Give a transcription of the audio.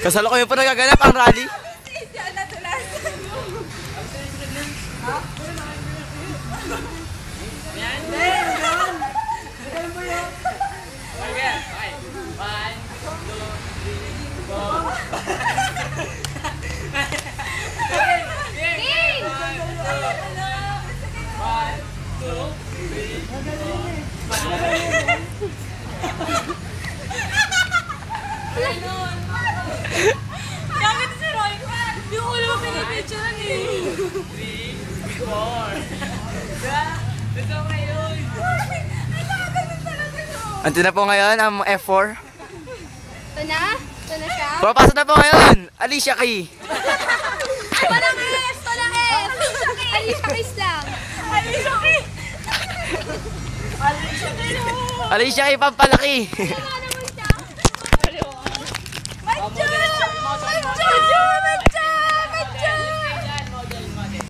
Kasalukuyan po nagaganap ang rally. Bakit si Roy? Yung ulo mo pinipicturean eh. 3, 4. Ito ngayon. Ay, nakagalit talaga yun. Ante na po ngayon ang F4. Ito na? Ito na siya? Papasok na po ngayon, Alicia Key. Ay, walang S! Walang S! Alicia Keys lang. Alicia Key! Alicia Key! Alicia Key pampalaki. Ano naman siya? Manchus!